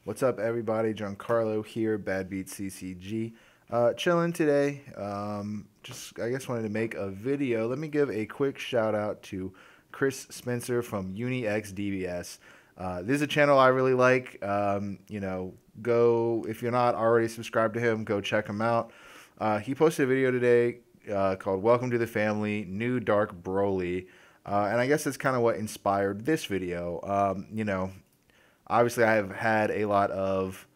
What's up, everybody? Giancarlo here, Bad Beat CCG. Chilling today. Just, I guess, wanted to make a video. Let me give a quick shout out to Chris Spencer from Uni X Dbs. This is a channel I really like. Go, if you're not already subscribed to him, go check him out. He posted a video today called Welcome to the Family, New Dark Broly. And I guess that's kind of what inspired this video. Obviously, I have had a lot of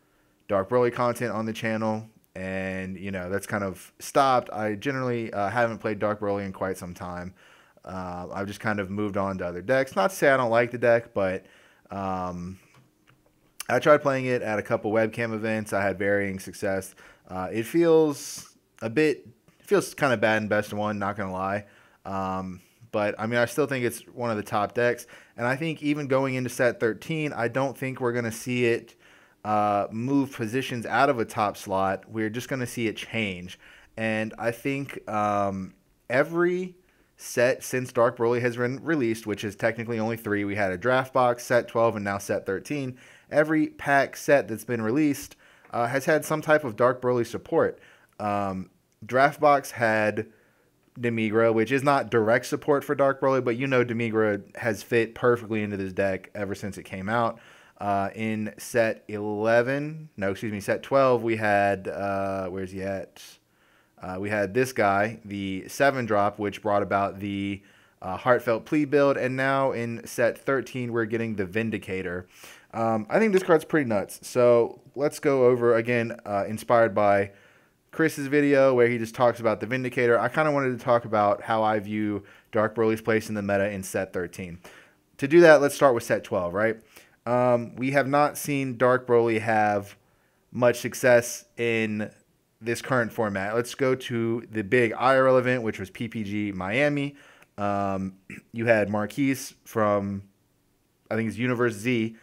Dark Broly content on the channel, and, that's kind of stopped. I generally haven't played Dark Broly in quite some time. I've just kind of moved on to other decks. Not to say I don't like the deck, but I tried playing it at a couple webcam events. I had varying success. It feels kind of bad in best of one, not going to lie. But, I mean, I still think it's one of the top decks. And I think even going into set 13, I don't think we're going to see it move positions out of a top slot. We're just going to see it change. And I think every set since Dark Broly has been released, which is technically only 3, we had a draft box, set 12, and now set 13. Every pack set that's been released has had some type of Dark Broly support. Draft box had DBRO, which is not direct support for Dark Broly, but DBRO has fit perfectly into this deck ever since it came out. In set 12, we had, where's he at? We had this guy, the 7-drop, which brought about the Heartfelt Plea build, and now in set 13, we're getting the Vindicator. I think this card's pretty nuts, so let's go over, again, inspired by Chris's video where he just talks about the Vindicator. I kind of wanted to talk about how I view Dark Broly's place in the meta in set 13. To do that, let's start with set 12, right? We have not seen Dark Broly have much success in this current format. Let's go to the big IRL event, which was PPG Miami. You had Marquise from, I think it's Universe Z,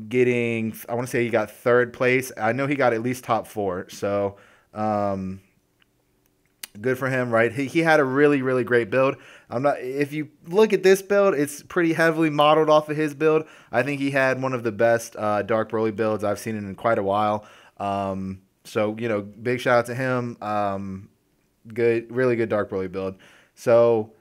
getting, I want to say he got 3rd place. I know he got at least top 4, so good for him, right? He had a really, really great build. If you look at this build, it's pretty heavily modeled off of his build. I think he had one of the best Dark Broly builds I've seen in quite a while. So, big shout out to him. Really good Dark Broly build. So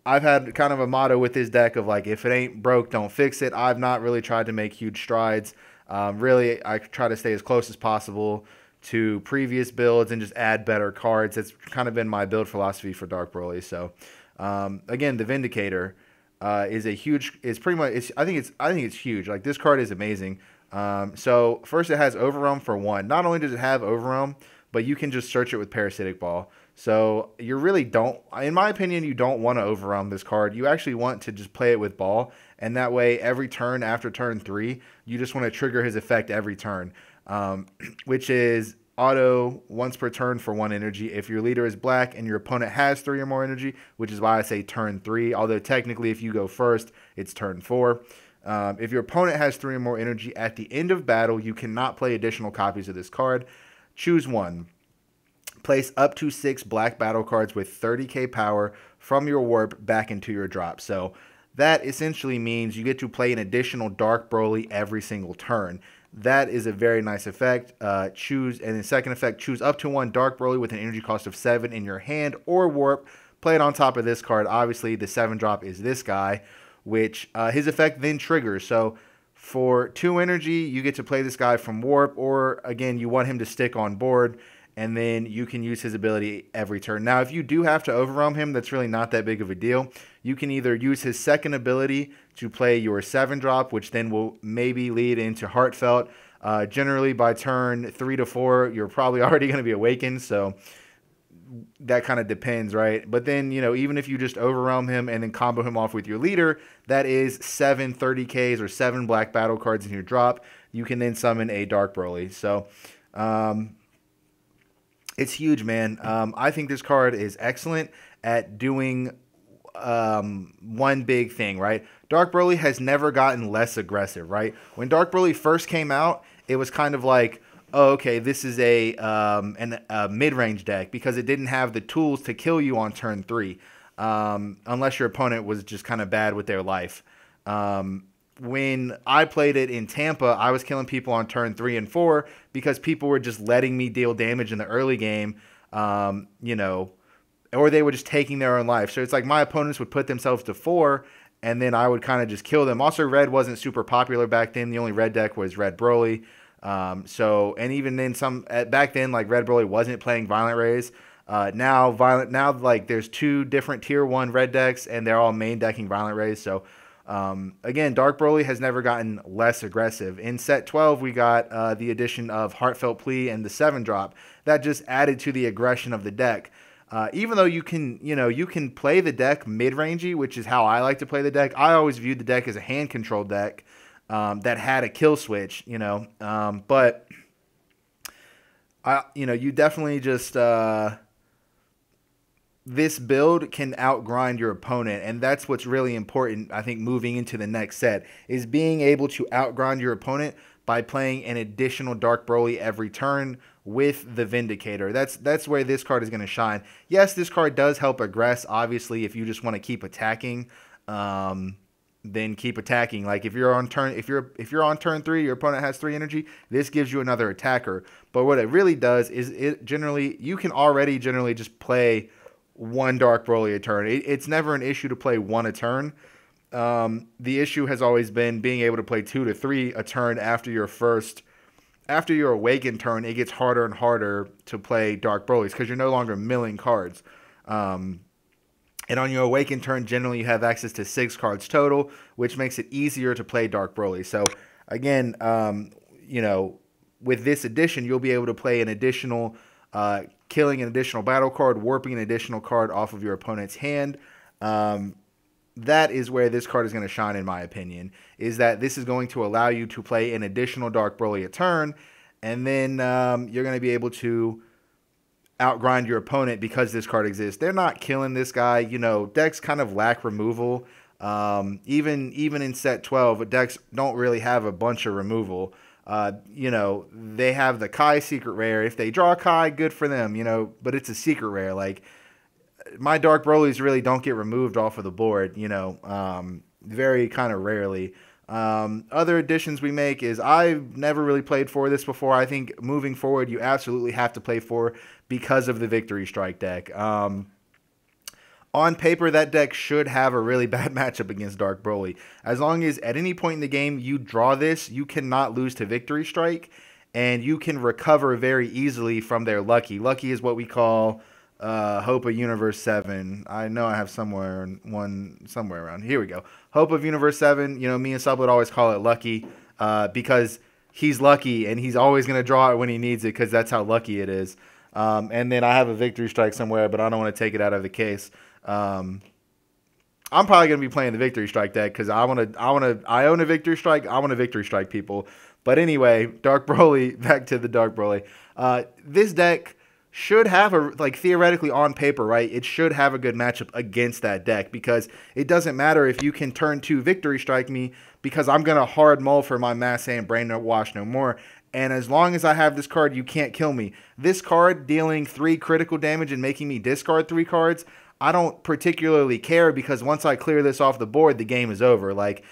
I've had kind of a motto with this deck of, like, if it ain't broke, don't fix it. I've not really tried to make huge strides. Really, I try to stay as close as possible to previous builds and just add better cards. That's kind of been my build philosophy for Dark Broly. So, again, the Vindicator is a huge. It's pretty much. I think it's huge. Like, this card is amazing. So first, it has Overwhelm for 1. Not only does it have Overwhelm, but you can just search it with Parasitic Ball. So you really don't, in my opinion, you don't want to overwhelm this card. You actually want to just play it with Ball, and that way every turn after turn 3, you just want to trigger his effect every turn, which is auto once per turn for 1 energy. If your leader is black and your opponent has 3 or more energy, which is why I say turn 3, although technically if you go first, it's turn 4. If your opponent has 3 or more energy at the end of battle, you cannot play additional copies of this card. Choose 1. Place up to 6 black battle cards with 30k power from your warp back into your drop. So that essentially means you get to play an additional Dark Broly every single turn. That is a very nice effect. And the second effect, choose up to 1 Dark Broly with an energy cost of 7 in your hand or warp. Play it on top of this card. Obviously, the 7-drop is this guy, which his effect then triggers. So for 2 energy, you get to play this guy from warp, or again, you want him to stick on board, and then you can use his ability every turn. Now, if you do have to overwhelm him, that's really not that big of a deal. You can either use his second ability to play your 7-drop, which then will maybe lead into Heartfelt. Generally, by turn 3 to 4, you're probably already going to be awakened, so that kind of depends, right? But then, even if you just overwhelm him and then combo him off with your leader, that is 7 30Ks or 7 black battle cards in your drop. You can then summon a Dark Broly. So, it's huge, man. I think this card is excellent at doing one big thing, right? Dark Broly has never gotten less aggressive, right? When Dark Broly first came out, it was kind of like, oh, okay, this is a mid-range deck because it didn't have the tools to kill you on turn 3, unless your opponent was just kind of bad with their life. when I played it in Tampa, I was killing people on turn 3 and 4 because people were just letting me deal damage in the early game, you know, or they were just taking their own life. So it's like my opponents would put themselves to 4, and then I would kind of just kill them. Also, red wasn't super popular back then. The only red deck was Red Broly. And even then, back then, like Red Broly wasn't playing Violent Rays. Now like there's 2 different tier 1 red decks, and they're all main decking Violent Rays. So again, Dark Broly has never gotten less aggressive. In set 12, we got the addition of Heartfelt Plea and the 7-drop. That just added to the aggression of the deck. Even though you can play the deck mid-rangey, which is how I like to play the deck. I always viewed the deck as a hand control deck that had a kill switch, but you definitely just this build can outgrind your opponent, and that's what's really important, I think, moving into the next set, is being able to outgrind your opponent by playing an additional Dark Broly every turn with the Vindicator. That's where this card is going to shine. Yes, this card does help aggress, obviously, if you just want to keep attacking, then keep attacking. Like if you're on turn 3, your opponent has 3 energy, this gives you another attacker. But what it really does is you can already generally just play 1 Dark Broly a turn. It's never an issue to play 1 a turn. The issue has always been being able to play 2 to 3 a turn after your Awakened turn. It gets harder and harder to play Dark Brolys because you're no longer milling cards. And on your Awakened turn, generally you have access to 6 cards total, which makes it easier to play Dark Broly. So again, with this addition, you'll be able to play an additional killing an additional battle card, warping an additional card off of your opponent's hand. That is where this card is going to shine, in my opinion, is that this is going to allow you to play an additional Dark Broly a turn, and then you're going to be able to outgrind your opponent because this card exists. They're not killing this guy. Decks kind of lack removal. Even in set 12, decks don't really have a bunch of removal. They have the Kai secret rare. If they draw Kai, good for them, but it's a secret rare. Like, my Dark Brolys really don't get removed off of the board, very kind of rarely. Other additions we make is I've never really played for this before. I think moving forward, you absolutely have to play for because of the Victory Strike deck. On paper, that deck should have a really bad matchup against Dark Broly. As long as at any point in the game you draw this, you cannot lose to Victory Strike, and you can recover very easily from their Lucky. Lucky is what we call Hope of Universe 7. I know I have somewhere around. Here we go. Hope of Universe 7. Me and Sub would always call it Lucky because he's lucky, and he's always going to draw it when he needs it because that's how lucky it is. And then I have a Victory Strike somewhere, but I don't want to take it out of the case. I'm probably going to be playing the Victory Strike deck because I own a Victory Strike. I want to Victory Strike people. But anyway, Dark Broly, back to the Dark Broly. This deck should have theoretically on paper, right? It should have a good matchup against that deck because it doesn't matter if you can turn 2 Victory Strike me because I'm going to hard mull for my Mass and Brainwash no more. And as long as I have this card, you can't kill me. This card dealing 3 critical damage and making me discard 3 cards, I don't particularly care because once I clear this off the board, the game is over. Like,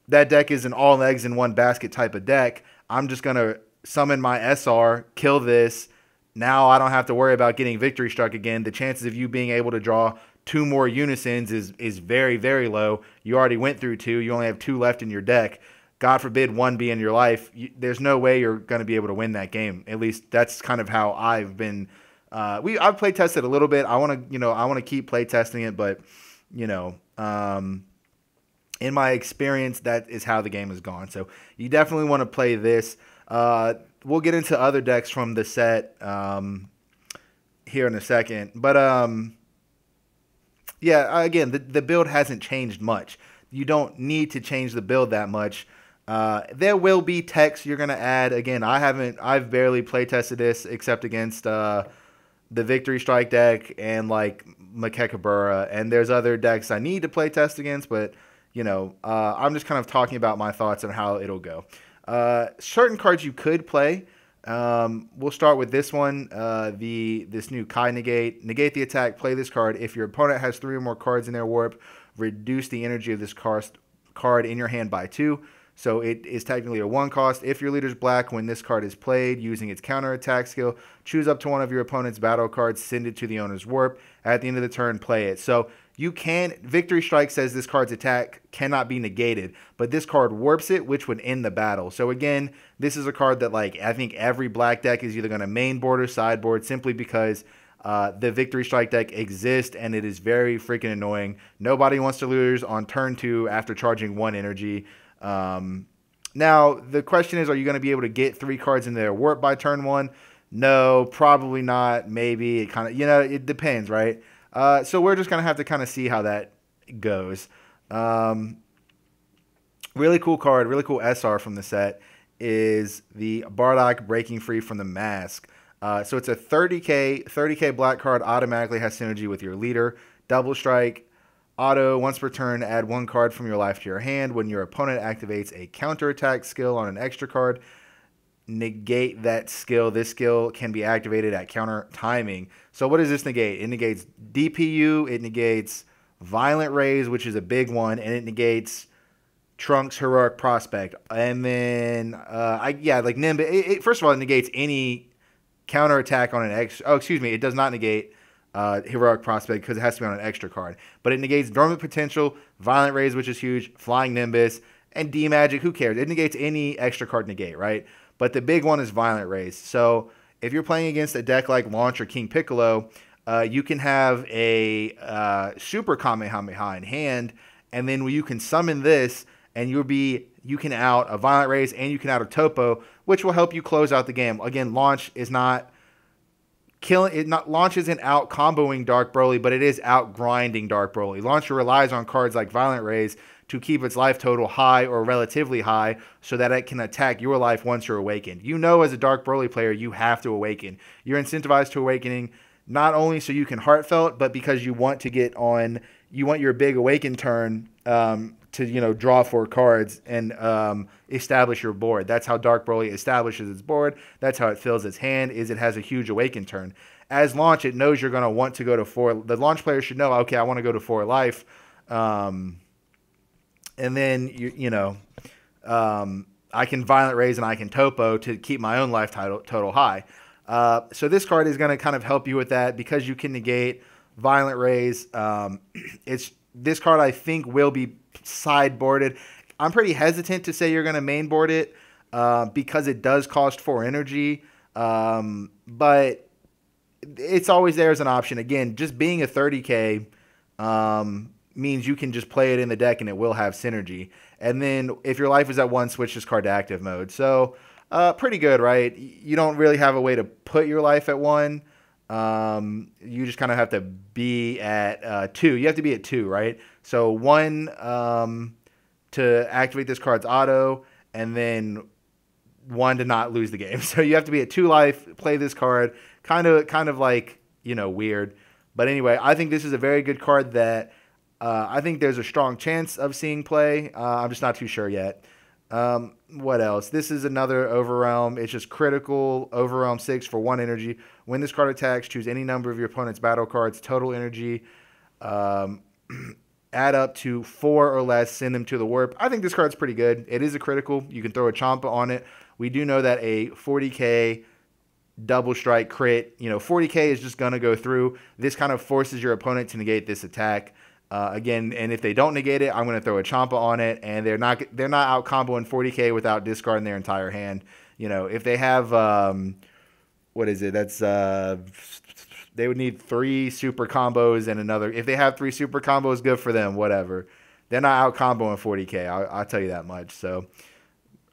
that deck is an all eggs in one basket type of deck. I'm just going to summon my SR, kill this. Now I don't have to worry about getting Victory Struck again. The chances of you being able to draw 2 more Unisons is very, very low. You already went through 2. You only have 2 left in your deck. God forbid 1 be in your life. There's no way you're going to be able to win that game. At least that's kind of how I've been. I've play tested a little bit. I want to keep play testing it, but in my experience, that is how the game has gone. So you definitely want to play this. We'll get into other decks from the set here in a second. But yeah, again, the build hasn't changed much. You don't need to change the build that much. There will be techs you're gonna add. Again, I've barely play tested this except against the Victory Strike deck and like Makekabura, and there's other decks I need to play test against, but I'm just kind of talking about my thoughts on how it'll go. Certain cards you could play. We'll start with this one. This new Kai Negate. Negate the attack. Play this card. If your opponent has 3 or more cards in their warp, reduce the energy of this card in your hand by 2. So it is technically a 1 cost. If your leader's black when this card is played, using its counterattack skill, choose up to one of your opponent's battle cards, send it to the owner's warp. At the end of the turn, play it. So you can, Victory Strike says this card's attack cannot be negated, but this card warps it, which would end the battle. So again, this is a card that, like, I think every black deck is either going to main board or sideboard, simply because the Victory Strike deck exists, and it is very freaking annoying. Nobody wants to lose on turn 2 after charging 1 energy. Now, the question is, are you going to be able to get 3 cards in their warp by turn 1? No, probably not. Maybe. It kind of, it depends, right? So we're just going to have to kind of see how that goes. Really cool card, really cool SR from the set is the Bardock Breaking Free from the Mask. So it's a 30k black card, automatically has synergy with your leader. Double strike, auto, once per turn, add 1 card from your life to your hand. When your opponent activates a counterattack skill on an extra card, negate that skill. This skill can be activated at counter timing. So what does this negate? It negates DPU, it negates Violent Raise, which is a big one, and it negates Trunks Heroic Prospect. And then, like Nimbus. First of all, it negates any counterattack on an extra. Oh, excuse me, it does not negate Heroic Prospect because it has to be on an extra card. But it negates Dormant Potential, Violent Raise, which is huge, Flying Nimbus, and D-Magic. Who cares? It negates any extra card negate, right? But the big one is Violent Raise. So if you're playing against a deck like Launch or King Piccolo, you can have a Super Kamehameha in hand, and then you can summon this, and you can out a Violent Raise and you can out a Topo, which will help you close out the game. Again, Launch is not killing it. Launch isn't out comboing Dark Broly, but it is out grinding Dark Broly. Launch relies on cards like Violent Raise to keep its life total high or relatively high so that it can attack your life once you're awakened. As a Dark Broly player, you have to awaken. You're incentivized to awakening not only so you can Heartfelt, but because you want to get on, you want your big awaken turn to draw 4 cards and establish your board. That's how Dark Broly establishes its board. That's how it fills its hand, is it has a huge awaken turn. As Launch, it knows you're going to want to go to 4. The Launch player should know, okay, I want to go to 4 life. And then, I can Violent Raise and I can Topo to keep my own life total high. So this card is going to kind of help you with that because you can negate Violent Raise. This card, I think, will be sideboarded. I'm pretty hesitant to say you're going to mainboard it because it does cost 4 energy. But it's always there as an option. Again, just being a 30k means you can just play it in the deck and it will have synergy. And then if your life is at 1, switch this card to active mode. So pretty good, right? You don't really have a way to put your life at 1. You just kind of have to be at 2. You have to be at 2, right? So 1 to activate this card's auto, and then 1 to not lose the game. So you have to be at 2 life, play this card. Kind of like, weird. But anyway, I think this is a very good card that I think there's a strong chance of seeing play. I'm just not too sure yet. What else? This is another Overwhelm. It's just critical. Overwhelm 6 for 1 energy. When this card attacks, choose any number of your opponent's battle cards. Total energy. Add up to 4 or less. Send them to the warp. I think this card's pretty good. It is a critical. You can throw a Champa on it. We do know that a 40k double strike crit, 40k is just going to go through. This kind of forces your opponent to negate this attack. Again, and if they don't negate it, I'm going to throw a Champa on it, and they're not out comboing 40k without discarding their entire hand. If they have what is it? That's they would need 3 super combos and another. If they have 3 super combos, good for them. Whatever. They're not out comboing 40k. I'll tell you that much. So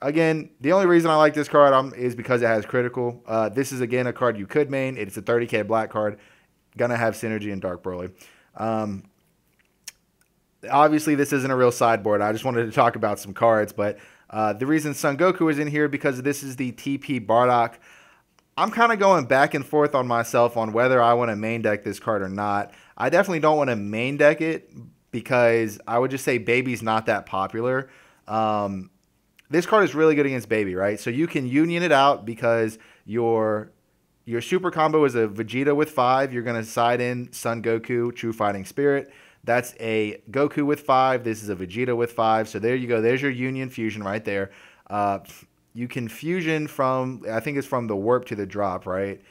again, the only reason I like this card is because it has critical. This is again a card you could main. It's a 30k black card. Gonna have synergy in Dark Broly. Obviously, this isn't a real sideboard. I just wanted to talk about some cards, but the reason Son Goku is in here because this is the TP Bardock. I'm kind of going back and forth on myself on whether I want to main deck this card or not. I definitely don't want to main deck it because I would just say Baby's not that popular. This card is really good against Baby, right? So you can union it out because your super combo is a Vegeta with 5. You're going to side in Son Goku, True Fighting Spirit. That's a Goku with 5. This is a Vegeta with 5. So there you go. There's your Union Fusion right there. You can fusion from, I think it's from the warp to the drop, right?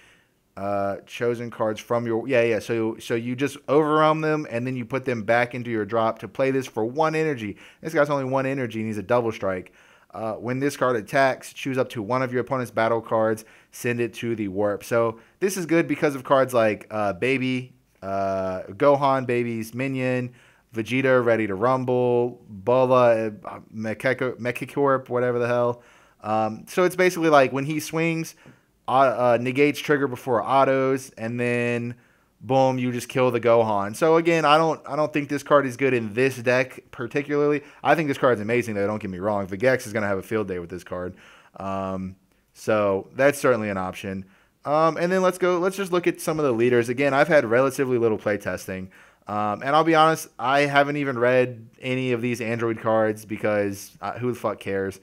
Chosen cards from your, yeah. So you just overwhelm them and then you put them back into your drop to play this for 1 energy. This guy's only 1 energy and he's a double strike. When this card attacks, choose up to one of your opponent's battle cards, send it to the warp. So this is good because of cards like Baby, Gohan, Baby's Minion, Vegeta, Ready to Rumble, Bola, Mechacorp, whatever the hell. So it's basically like when he swings, negates trigger before autos, and then boom, you just kill the Gohan. So again, I don't think this card is good in this deck particularly. I think this card is amazing though, don't get me wrong. Vegex is going to have a field day with this card. So that's certainly an option. And then let's just look at some of the leaders. Again, I've had relatively little play testing. And I'll be honest, I haven't even read any of these Android cards because who the fuck cares?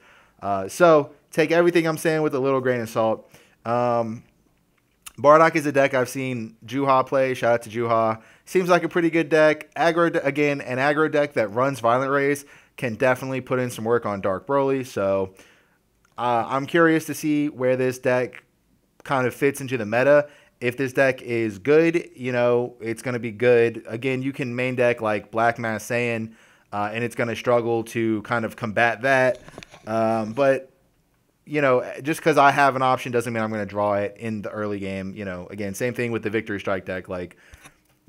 So take everything I'm saying with a little grain of salt. Bardock is a deck I've seen Juha play. Shout out to Juha. Seems like a pretty good deck. Again, an aggro deck that runs Violent Rays can definitely put in some work on Dark Broly. So I'm curious to see where this deck kind of fits into the meta. If this deck is good, you know, it's going to be good. Again, you can main deck like Black Mass Saiyan, and it's going to struggle to kind of combat that. But you know, just because I have an option doesn't mean I'm going to draw it in the early game. You know, again, same thing with the Victory Strike deck. Like,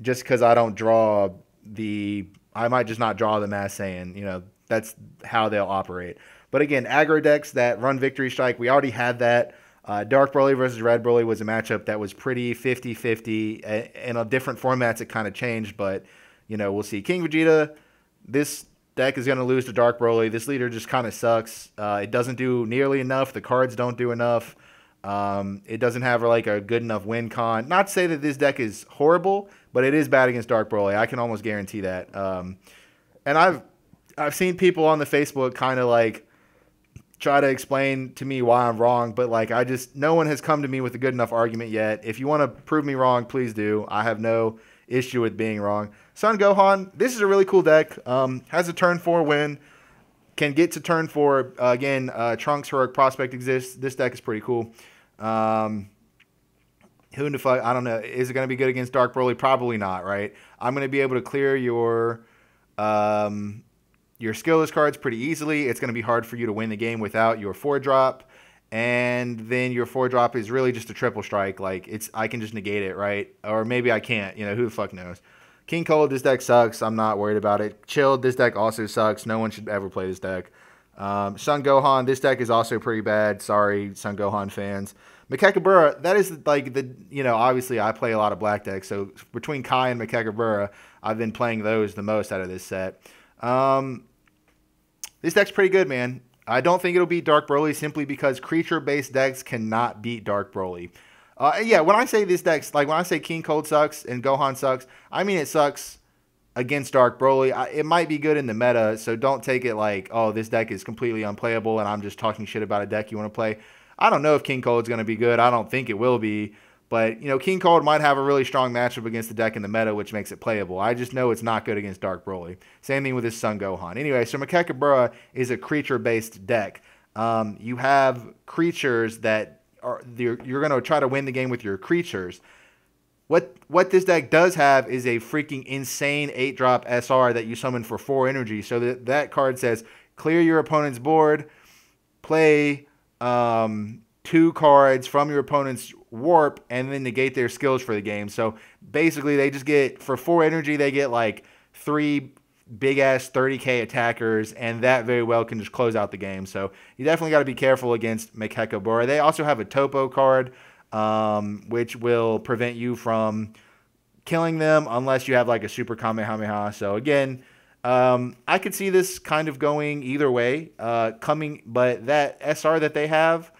just because I don't draw I might just not draw the Mass Saiyan. You know, that's how they'll operate. But again, aggro decks that run Victory Strike, we already had that. Dark Broly versus Red Broly was a matchup that was pretty 50-50. In a different formats, it kind of changed. But, you know, we'll see. King Vegeta, this deck is going to lose to Dark Broly. This leader just kind of sucks. It doesn't do nearly enough. The cards don't do enough. It doesn't have like a good enough win con. Not to say that this deck is horrible, but it is bad against Dark Broly. I can almost guarantee that. And I've seen people on the Facebook kind of like try to explain to me why I'm wrong, but like no one has come to me with a good enough argument yet. If you want to prove me wrong, please do. I have no issue with being wrong. Son Gohan, this is a really cool deck. Has a turn 4 win. Can get to turn 4. Again, Trunks Heroic Prospect exists. This deck is pretty cool. Who the fuck? I don't know. Is it going to be good against Dark Broly? Probably not, right? I'm going to be able to clear your skillless cards pretty easily. It's going to be hard for you to win the game without your 4-drop. And then your 4-drop is really just a triple strike. Like, I can just negate it, right? Or maybe I can't. You know, who the fuck knows? King Cold, this deck sucks. I'm not worried about it. Chilled, this deck also sucks. No one should ever play this deck. Son Gohan, this deck is also pretty bad. Sorry, Son Gohan fans. Mechacorp, that is like you know, obviously I play a lot of black decks. So between Kai and Mechacorp, I've been playing those the most out of this set. This deck's pretty good, man. I don't think it'll beat Dark Broly simply because creature-based decks cannot beat Dark Broly. Yeah, when I say this deck's, like when I say King Cold sucks and Gohan sucks, I mean it sucks against Dark Broly. It might be good in the meta, so don't take it like, oh, this deck is completely unplayable and I'm just talking shit about a deck you want to play. I don't know if King Cold's going to be good. I don't think it will be. But, you know, King Cold might have a really strong matchup against the deck in the meta, which makes it playable. I just know it's not good against Dark Broly. Same thing with his Son Gohan. Anyway, so Mechacorp is a creature-based deck. You have creatures that you're going to try to win the game with your creatures. What this deck does have is a freaking insane 8-drop SR that you summon for 4 energy. So that card says, clear your opponent's board, play 2 cards from your opponent's warp, and then negate their skills for the game. So basically they just get, for 4 energy, they get like 3 big-ass 30k attackers, and that very well can just close out the game. So you definitely got to be careful against Mechacorp. They also have a Topo card, which will prevent you from killing them unless you have like a Super Kamehameha. So again, I could see this kind of going either way, but that SR that they have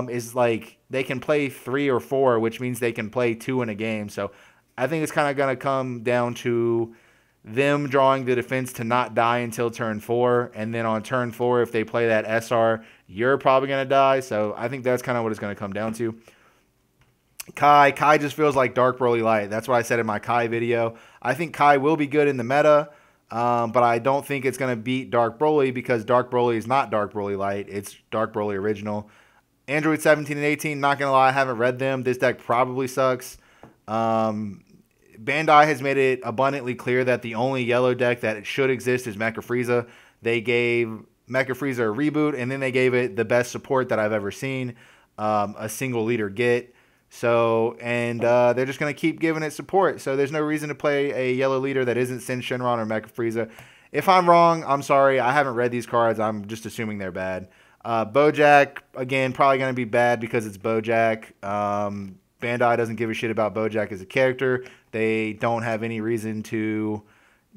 is like they can play 3 or 4, which means they can play 2 in a game. So I think it's kind of going to come down to them drawing the defense to not die until turn 4, and then on turn 4, if they play that SR, you're probably going to die. So I think that's kind of what it's going to come down to. Kai just feels like Dark Broly Light. That's what I said in my Kai video. I think Kai will be good in the meta, but I don't think it's going to beat Dark Broly because Dark Broly is not Dark Broly Light. It's Dark Broly Original. Android 17 and 18, not going to lie, I haven't read them. This deck probably sucks. Bandai has made it abundantly clear that the only yellow deck that should exist is Mecha Frieza. They gave Mecha Frieza a reboot, and then they gave it the best support that I've ever seen, a single leader get. So, and they're just going to keep giving it support. So there's no reason to play a yellow leader that isn't Sin Shenron or Mecha Frieza. If I'm wrong, I'm sorry. I haven't read these cards. I'm just assuming they're bad. Bojack, again, probably going to be bad because it's Bojack. Bandai doesn't give a shit about Bojack as a character. They don't have any reason to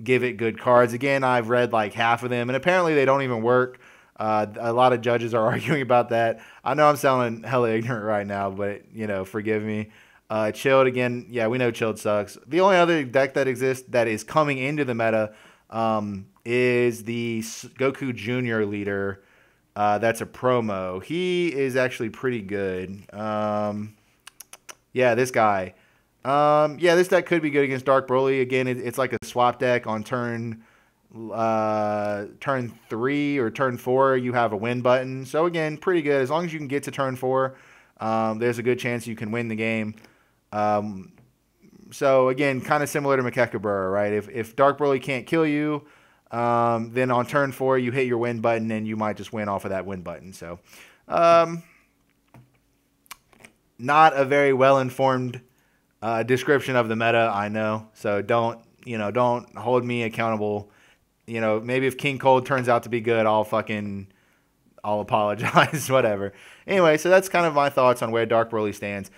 give it good cards. Again, I've read like half of them, and apparently they don't even work. A lot of judges are arguing about that. I know I'm sounding hella ignorant right now, but, you know, forgive me. Chilled, again, yeah, we know Chilled sucks. The only other deck that exists that is coming into the meta is the Goku Jr. leader. That's a promo. He is actually pretty good. Yeah, this guy. Yeah, this deck could be good against Dark Broly. Again, it's like a swap deck on turn 3 or turn 4. You have a win button. So again, pretty good. As long as you can get to turn 4, there's a good chance you can win the game. So again, kind of similar to Makekabura, right? If Dark Broly can't kill you, then on turn 4, you hit your win button and you might just win off of that win button. So, not a very well-informed description of the meta, I know. So don't hold me accountable. You know, maybe if King Cold turns out to be good, I'll apologize, whatever. Anyway, so that's kind of my thoughts on where Dark Broly stands.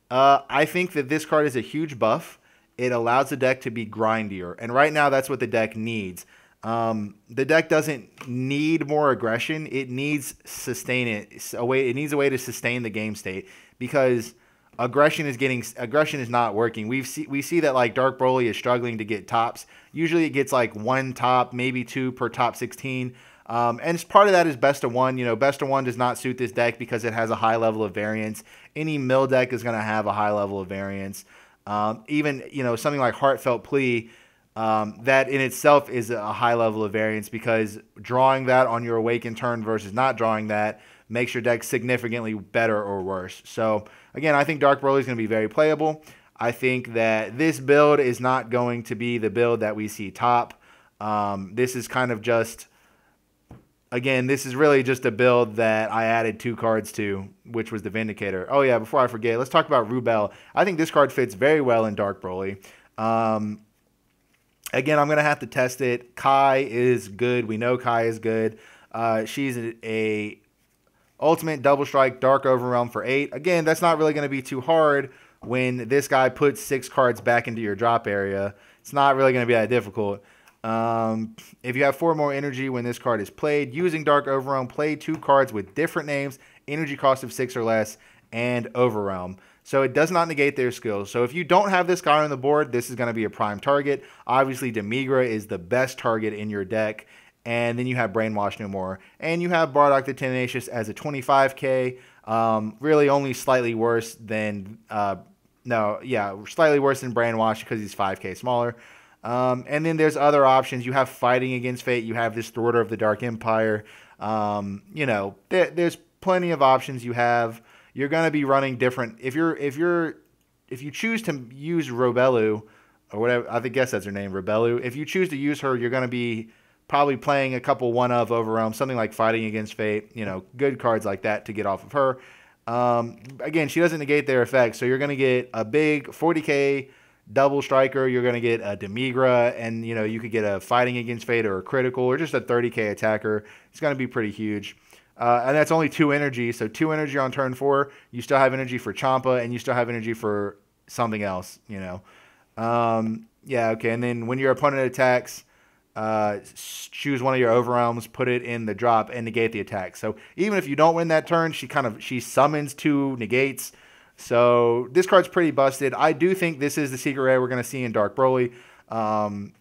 I think that this card is a huge buff. It allows the deck to be grindier, and right now that's what the deck needs. The deck doesn't need more aggression. It needs it needs a way to sustain the game state because aggression is not working. We see that like Dark Broly is struggling to get tops. Usually it gets like 1 top, maybe 2 per top 16. And part of that is best of 1. You know, best of 1 does not suit this deck because it has a high level of variance. Any mill deck is going to have a high level of variance. Even, you know, something like Heartfelt Plea, that in itself is a high level of variance because drawing that on your awakened turn versus not drawing that makes your deck significantly better or worse. So again, I think Dark Broly is going to be very playable. I think that this build is not going to be the build that we see top. This is kind of just, again, this is really just a build that I added 2 cards to, which was the Vindicator. Oh yeah, before I forget, let's talk about Rubel. I think this card fits very well in Dark Broly. Again, I'm going to have to test it. Kai is good. We know Kai is good. She's a Ultimate Double Strike Dark Overwhelm for 8. Again, that's not really going to be too hard when this guy puts 6 cards back into your drop area. It's not really going to be that difficult. If you have 4 more energy when this card is played, using Dark Overwhelm, play 2 cards with different names, energy cost of 6 or less, and Overwhelm. So it does not negate their skills. So if you don't have this guy on the board, this is going to be a prime target. Obviously, Demigra is the best target in your deck. And then you have Brainwash No More. And you have Bardock the Tenacious as a 25k. Really only slightly worse than... slightly worse than Brainwash because he's 5k smaller. And then there's other options. You have Fighting Against Fate. You have this Thwarter of the Dark Empire. You know, there's plenty of options you have. You're going to be running different. If you choose to use Robelu, or whatever, I guess that's her name, Robelu. If you choose to use her, you're going to be probably playing a couple one-of Overwhelm, something like Fighting Against Fate. You know, good cards like that to get off of her. Again, she doesn't negate their effects, so you're going to get a big 40k double striker. You're going to get a Demigra, and you know you could get a Fighting Against Fate or a critical or just a 30k attacker. It's going to be pretty huge. And that's only 2 energy, so 2 energy on turn 4. You still have energy for Champa, and you still have energy for something else, you know. Yeah, okay, and then when your opponent attacks, choose one of your Overwhelms, put it in the drop, and negate the attack. So even if you don't win that turn, she summons 2 negates. So this card's pretty busted. I do think this is the secret rare we're going to see in Dark Broly,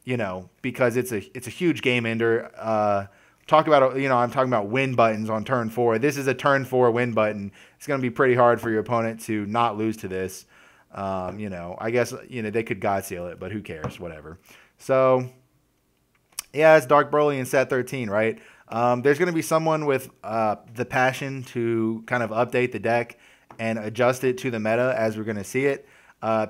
you know, because it's a huge game ender. I'm talking about win buttons on turn 4. This is a turn 4 win button. It's going to be pretty hard for your opponent to not lose to this. I guess, they could God seal it, but who cares? Whatever. So, yeah, it's Dark Broly in set 13, right? There's going to be someone with the passion to kind of update the deck and adjust it to the meta as we're going to see it.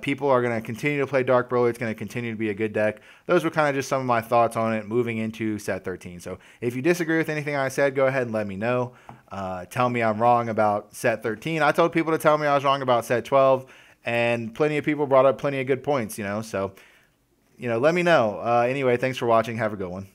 People are going to continue to play Dark Broly. It's going to continue to be a good deck. Those were kind of just some of my thoughts on it moving into set 13. So if you disagree with anything I said, go ahead and let me know. Tell me I'm wrong about set 13. I told people to tell me I was wrong about set 12, and plenty of people brought up plenty of good points, so, let me know. Anyway, thanks for watching. Have a good one.